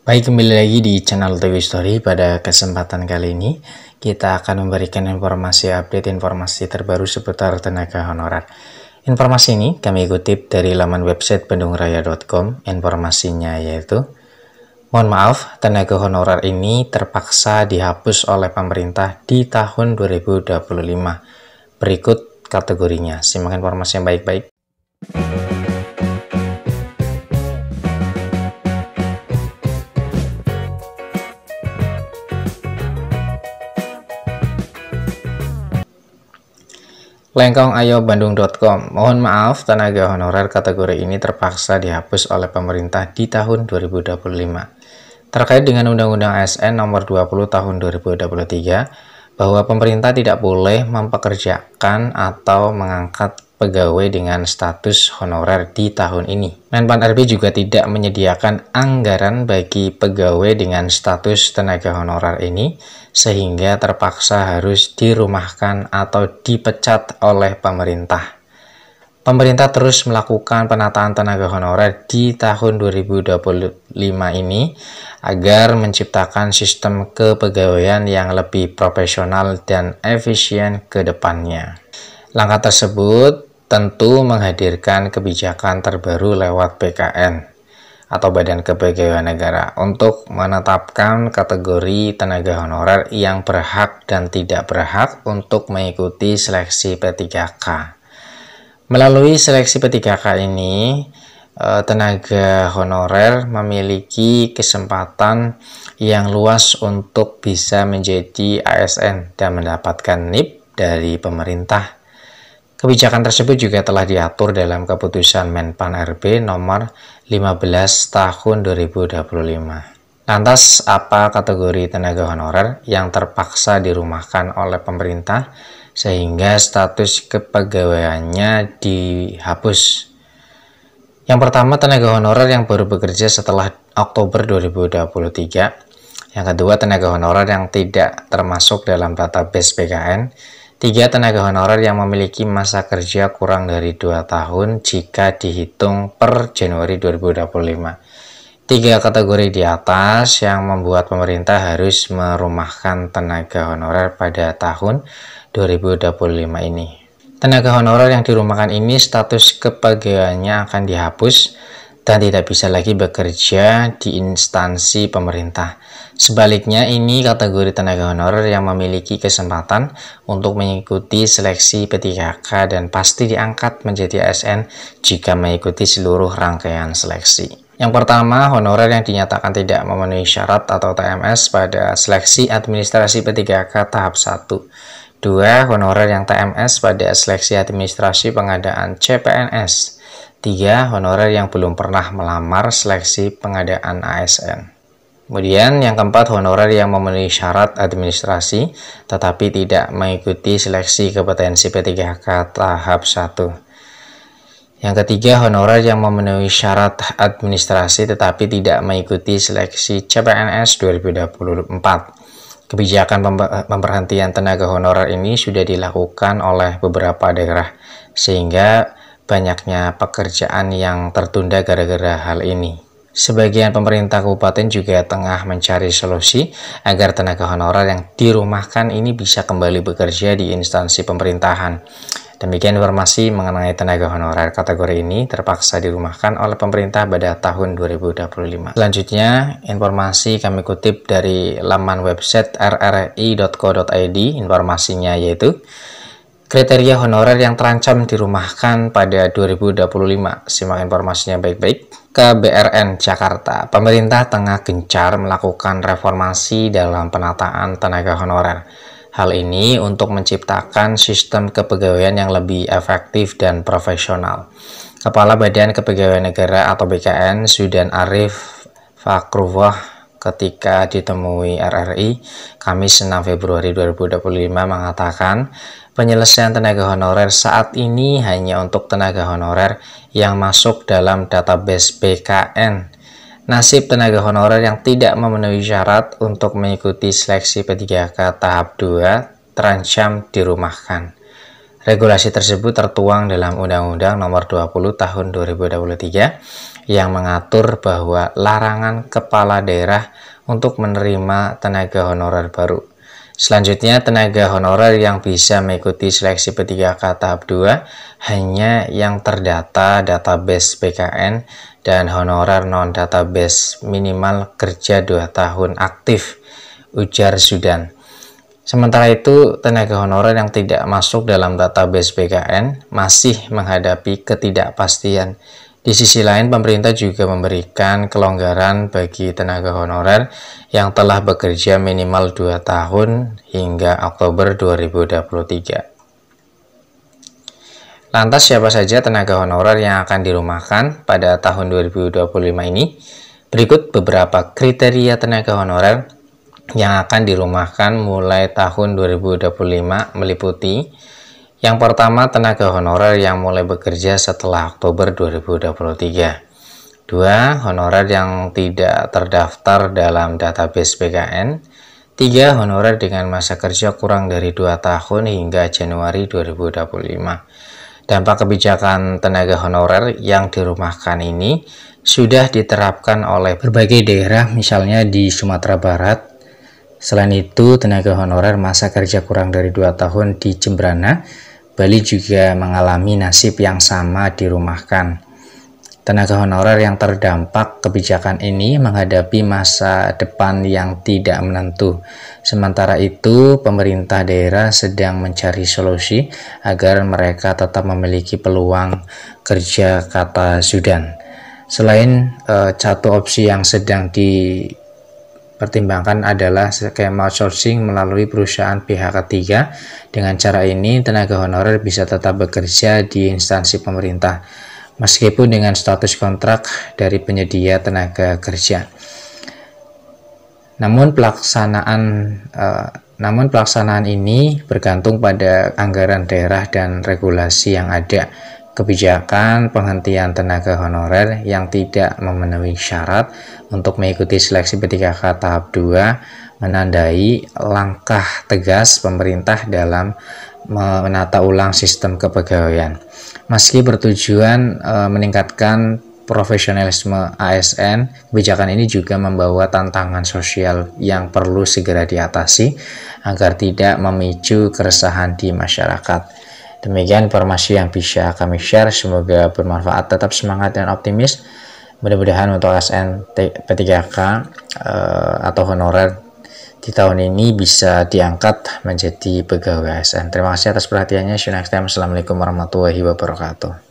Baik, kembali lagi di channel TV Story. Pada kesempatan kali ini kita akan memberikan update informasi terbaru seputar tenaga honorer. Informasi ini kami kutip dari laman website bandungraya.com. Informasinya yaitu, mohon maaf, tenaga honorer ini terpaksa dihapus oleh pemerintah di tahun 2025. Berikut kategorinya, simak informasi yang baik-baik. Lengkong.ayo.bandung.com. Mohon maaf, tenaga honorer kategori ini terpaksa dihapus oleh pemerintah di tahun 2025. Terkait dengan Undang-Undang ASN Nomor 20 Tahun 2023, bahwa pemerintah tidak boleh mempekerjakan atau mengangkat pegawai dengan status honorer di tahun ini. Menpan RB juga tidak menyediakan anggaran bagi pegawai dengan status tenaga honorer ini, sehingga terpaksa harus dirumahkan atau dipecat oleh pemerintah. Pemerintah terus melakukan penataan tenaga honorer di tahun 2025 ini agar menciptakan sistem kepegawaian yang lebih profesional dan efisien ke depannya. Langkah tersebut tentu menghadirkan kebijakan terbaru lewat BKN atau Badan Kepegawaian Negara untuk menetapkan kategori tenaga honorer yang berhak dan tidak berhak untuk mengikuti seleksi P3K. Melalui seleksi P3K ini, tenaga honorer memiliki kesempatan yang luas untuk bisa menjadi ASN dan mendapatkan NIP dari pemerintah. Kebijakan tersebut juga telah diatur dalam keputusan Menpan RB nomor 15 tahun 2025. Lantas, apa kategori tenaga honorer yang terpaksa dirumahkan oleh pemerintah sehingga status kepegawaiannya dihapus? Yang pertama, tenaga honorer yang baru bekerja setelah Oktober 2023. Yang kedua, tenaga honorer yang tidak termasuk dalam database BKN. 3. Tenaga honorer yang memiliki masa kerja kurang dari 2 tahun jika dihitung per Januari 2025. 3 kategori di atas yang membuat pemerintah harus merumahkan tenaga honorer pada tahun 2025 ini. Tenaga honorer yang dirumahkan ini status kepegawaiannya akan dihapus dan tidak bisa lagi bekerja di instansi pemerintah. Sebaliknya, ini kategori tenaga honorer yang memiliki kesempatan untuk mengikuti seleksi P3K dan pasti diangkat menjadi ASN jika mengikuti seluruh rangkaian seleksi. Yang pertama, honorer yang dinyatakan tidak memenuhi syarat atau TMS pada seleksi administrasi P3K tahap 1. 2. Honorer yang TMS pada seleksi administrasi pengadaan CPNS. 3. Honorer yang belum pernah melamar seleksi pengadaan ASN. Kemudian yang keempat, honorer yang memenuhi syarat administrasi tetapi tidak mengikuti seleksi kompetensi P3K tahap 1. Yang ketiga, honorer yang memenuhi syarat administrasi tetapi tidak mengikuti seleksi CPNS 2024. Kebijakan pemberhentian tenaga honorer ini sudah dilakukan oleh beberapa daerah, sehingga banyaknya pekerjaan yang tertunda gara-gara hal ini. Sebagian pemerintah kabupaten juga tengah mencari solusi agar tenaga honorer yang dirumahkan ini bisa kembali bekerja di instansi pemerintahan. Demikian informasi mengenai tenaga honorer kategori ini terpaksa dirumahkan oleh pemerintah pada tahun 2025. Selanjutnya, informasi kami kutip dari laman website rri.co.id. Informasinya yaitu, kriteria honorer yang terancam dirumahkan pada 2025. Simak informasinya baik-baik. KBRN Jakarta, pemerintah tengah gencar melakukan reformasi dalam penataan tenaga honorer. Hal ini untuk menciptakan sistem kepegawaian yang lebih efektif dan profesional. Kepala Badan Kepegawaian Negara atau BKN, Zudan Arif Fakrullah, ketika ditemui RRI Kamis 6 Februari 2025 mengatakan, penyelesaian tenaga honorer saat ini hanya untuk tenaga honorer yang masuk dalam database BKN. Nasib tenaga honorer yang tidak memenuhi syarat untuk mengikuti seleksi P3K tahap 2 terancam dirumahkan. Regulasi tersebut tertuang dalam Undang-Undang Nomor 20 Tahun 2023 yang mengatur bahwa larangan kepala daerah untuk menerima tenaga honorer baru. Selanjutnya, tenaga honorer yang bisa mengikuti seleksi P3K tahap 2 hanya yang terdata database BKN dan honorer non-database minimal kerja 2 tahun aktif, ujar Zudan. Sementara itu, tenaga honorer yang tidak masuk dalam database BKN masih menghadapi ketidakpastian. Di sisi lain, pemerintah juga memberikan kelonggaran bagi tenaga honorer yang telah bekerja minimal 2 tahun hingga Oktober 2023. Lantas siapa saja tenaga honorer yang akan dirumahkan pada tahun 2025 ini? Berikut beberapa kriteria tenaga honorer yang akan dirumahkan mulai tahun 2025 meliputi: yang pertama, tenaga honorer yang mulai bekerja setelah Oktober 2023. 2. Honorer yang tidak terdaftar dalam database BKN. 3. Honorer dengan masa kerja kurang dari 2 tahun hingga Januari 2025. Dampak kebijakan tenaga honorer yang dirumahkan ini sudah diterapkan oleh berbagai daerah, misalnya di Sumatera Barat. Selain itu, tenaga honorer masa kerja kurang dari 2 tahun di Jembrana, Bali juga mengalami nasib yang sama, dirumahkan. Tenaga honorer yang terdampak kebijakan ini menghadapi masa depan yang tidak menentu. Sementara itu, pemerintah daerah sedang mencari solusi agar mereka tetap memiliki peluang kerja, kata Zudan. Selain satu opsi yang sedang dipertimbangkan adalah skema outsourcing melalui perusahaan pihak ketiga. Dengan cara ini, tenaga honorer bisa tetap bekerja di instansi pemerintah, meskipun dengan status kontrak dari penyedia tenaga kerja. Namun pelaksanaan ini bergantung pada anggaran daerah dan regulasi yang ada. Kebijakan penghentian tenaga honorer yang tidak memenuhi syarat untuk mengikuti seleksi P3K tahap 2 menandai langkah tegas pemerintah dalam menata ulang sistem kepegawaian. Meski bertujuan meningkatkan profesionalisme ASN, kebijakan ini juga membawa tantangan sosial yang perlu segera diatasi agar tidak memicu keresahan di masyarakat. Demikian informasi yang bisa kami share, semoga bermanfaat. Tetap semangat dan optimis. Mudah-mudahan untuk ASN P3K atau honorer di tahun ini bisa diangkat menjadi pegawai ASN. Terima kasih atas perhatiannya. See you next time. Assalamualaikum warahmatullahi wabarakatuh.